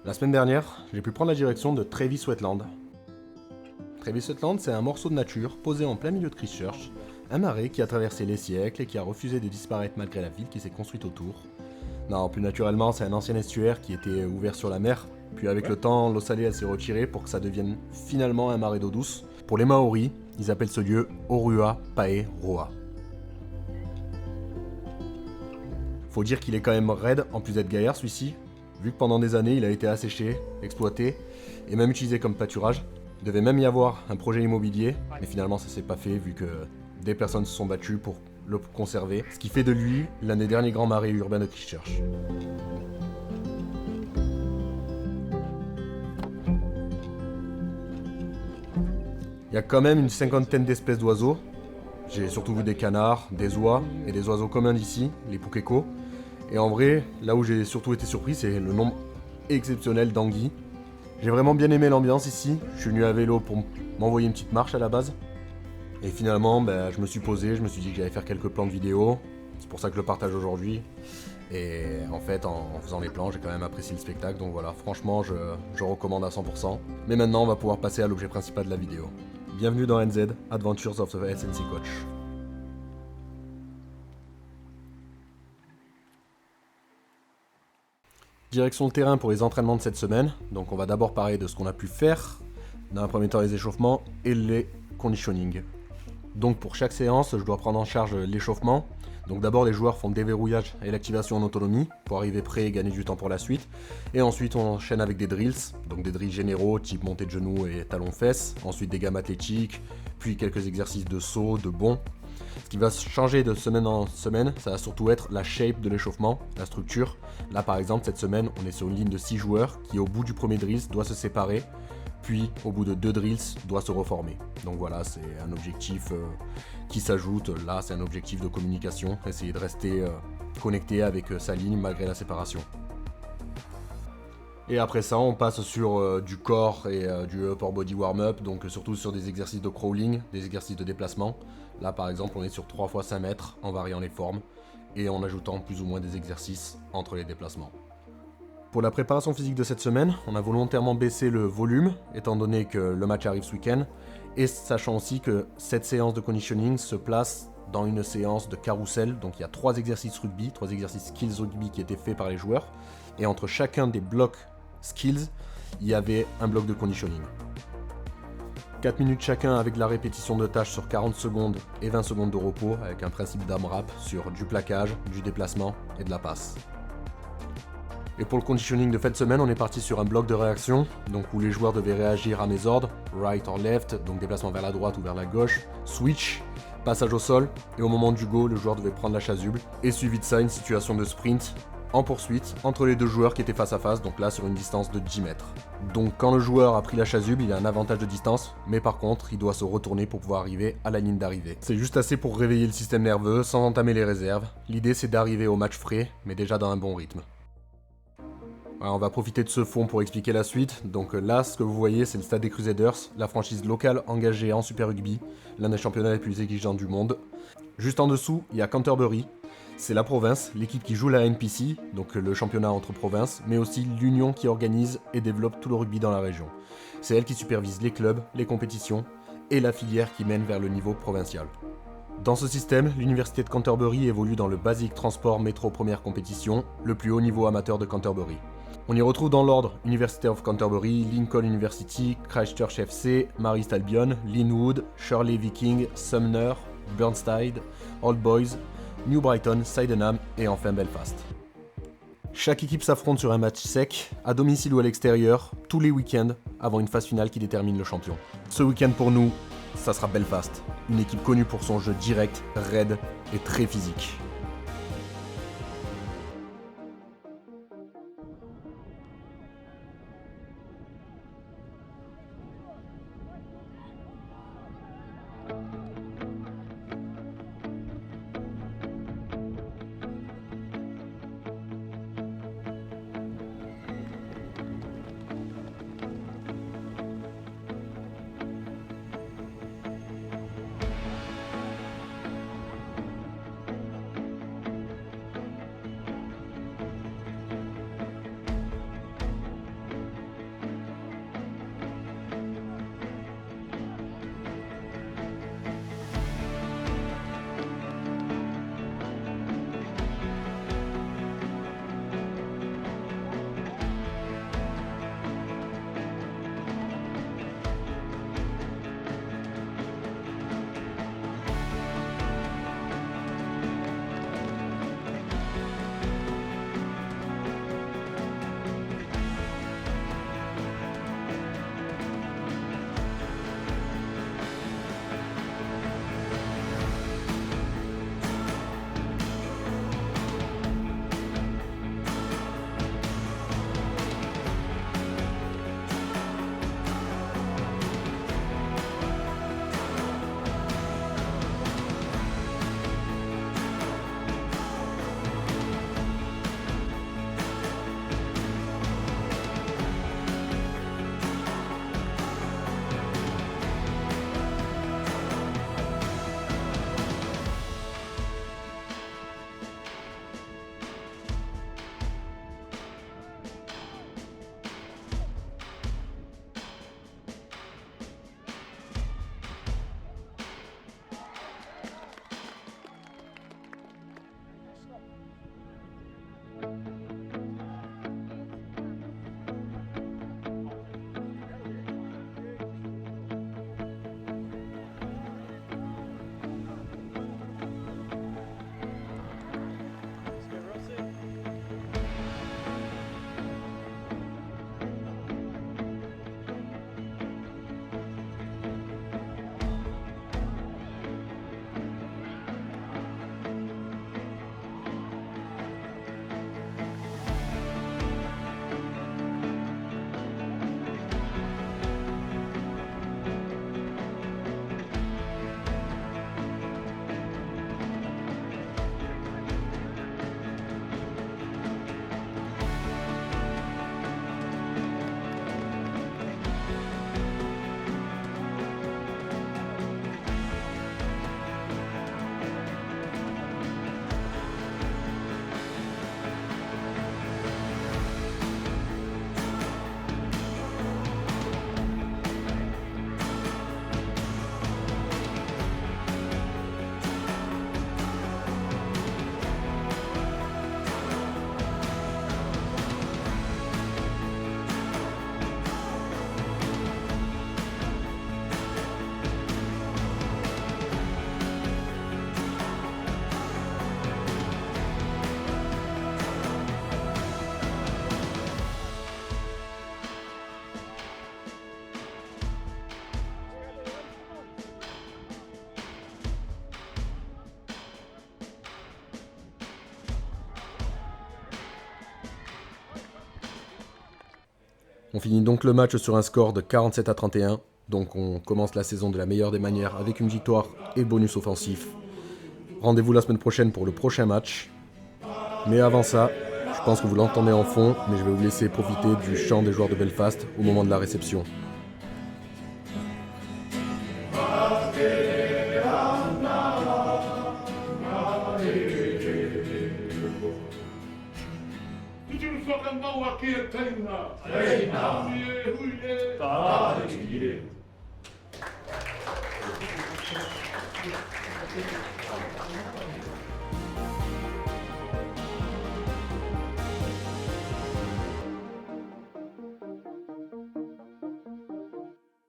La semaine dernière, j'ai pu prendre la direction de Travis Wetland. Travis Wetland, c'est un morceau de nature posé en plein milieu de Christchurch, un marais qui a traversé les siècles et qui a refusé de disparaître malgré la ville qui s'est construite autour. Non, plus naturellement, c'est un ancien estuaire qui était ouvert sur la mer, puis avec le temps, l'eau salée elle s'est retirée pour que ça devienne finalement un marais d'eau douce. Pour les Maoris, ils appellent ce lieu Orua Pae Roa. Faut dire qu'il est quand même raide, en plus d'être gaillard celui-ci, vu que pendant des années il a été asséché, exploité, et même utilisé comme pâturage. Il devait même y avoir un projet immobilier, mais finalement ça s'est pas fait vu que des personnes se sont battues pour le conserver, ce qui fait de lui l'un des derniers grands marais urbains de Christchurch. Il y a quand même une cinquantaine d'espèces d'oiseaux. J'ai surtout vu des canards, des oies et des oiseaux communs d'ici, les pukeko. Et en vrai, là où j'ai surtout été surpris, c'est le nombre exceptionnel d'anguilles. J'ai vraiment bien aimé l'ambiance ici. Je suis venu à vélo pour m'envoyer une petite marche à la base. Et finalement, je me suis posé, je me suis dit que j'allais faire quelques plans de vidéo. C'est pour ça que je le partage aujourd'hui. Et en fait, en faisant les plans, j'ai quand même apprécié le spectacle. Donc voilà, franchement, je recommande à 100%. Mais maintenant, on va pouvoir passer à l'objet principal de la vidéo. Bienvenue dans NZ, Adventures of the SNC Coach. Direction le terrain pour les entraînements de cette semaine. Donc on va d'abord parler de ce qu'on a pu faire. Dans un premier temps, les échauffements et les conditioning. Donc pour chaque séance, je dois prendre en charge l'échauffement. Donc d'abord les joueurs font le déverrouillage et l'activation en autonomie pour arriver prêt et gagner du temps pour la suite. Et ensuite on enchaîne avec des drills, donc des drills généraux type montée de genoux et talons-fesses. Ensuite des gammes athlétiques, puis quelques exercices de saut, de bond. Ce qui va changer de semaine en semaine, ça va surtout être la shape de l'échauffement, la structure. Là par exemple cette semaine on est sur une ligne de 6 joueurs qui au bout du premier drill doit se séparer. Puis au bout de 2 drills, doit se reformer. Donc voilà, c'est un objectif qui s'ajoute. Là, c'est un objectif de communication, essayer de rester connecté avec sa ligne malgré la séparation. Et après ça, on passe sur du corps et du upper body warm-up, donc surtout sur des exercices de crawling, des exercices de déplacement. Là, par exemple, on est sur 3 x 5 mètres en variant les formes et en ajoutant plus ou moins des exercices entre les déplacements. Pour la préparation physique de cette semaine, on a volontairement baissé le volume, étant donné que le match arrive ce week-end, et sachant aussi que cette séance de conditioning se place dans une séance de carrousel, donc il y a 3 exercices rugby, 3 exercices skills rugby qui étaient faits par les joueurs, et entre chacun des blocs skills, il y avait un bloc de conditioning. 4 minutes chacun avec la répétition de tâches sur 40 secondes et 20 secondes de repos, avec un principe d'AMRAP sur du plaquage, du déplacement et de la passe. Et pour le conditioning de cette semaine, on est parti sur un bloc de réaction, donc où les joueurs devaient réagir à mes ordres, right or left, donc déplacement vers la droite ou vers la gauche, switch, passage au sol, et au moment du go, le joueur devait prendre la chasuble, et suivi de ça, une situation de sprint en poursuite entre les deux joueurs qui étaient face à face, donc là sur une distance de 10 mètres. Donc quand le joueur a pris la chasuble, il a un avantage de distance, mais par contre, il doit se retourner pour pouvoir arriver à la ligne d'arrivée. C'est juste assez pour réveiller le système nerveux sans entamer les réserves. L'idée c'est d'arriver au match frais, mais déjà dans un bon rythme. Alors on va profiter de ce fond pour expliquer la suite. Donc là, ce que vous voyez, c'est le Stade des Crusaders, la franchise locale engagée en Super Rugby, l'un des championnats les plus exigeants du monde. Juste en dessous, il y a Canterbury. C'est la province, l'équipe qui joue la NPC, donc le championnat entre provinces, mais aussi l'union qui organise et développe tout le rugby dans la région. C'est elle qui supervise les clubs, les compétitions et la filière qui mène vers le niveau provincial. Dans ce système, l'université de Canterbury évolue dans le Basic Transport Métro Première Compétition, le plus haut niveau amateur de Canterbury. On y retrouve dans l'ordre University of Canterbury, Lincoln University, Christchurch FC, Marist Albion, Linwood, Shirley Viking, Sumner, Burnside, Old Boys, New Brighton, Sydenham et enfin Belfast. Chaque équipe s'affronte sur un match sec, à domicile ou à l'extérieur, tous les week-ends, avant une phase finale qui détermine le champion. Ce week-end pour nous, ça sera Belfast, une équipe connue pour son jeu direct, raide et très physique. On finit donc le match sur un score de 47-31. Donc on commence la saison de la meilleure des manières avec une victoire et bonus offensif. Rendez-vous la semaine prochaine pour le prochain match. Mais avant ça, je pense que vous l'entendez en fond, mais je vais vous laisser profiter du chant des joueurs de Belfast au moment de la réception.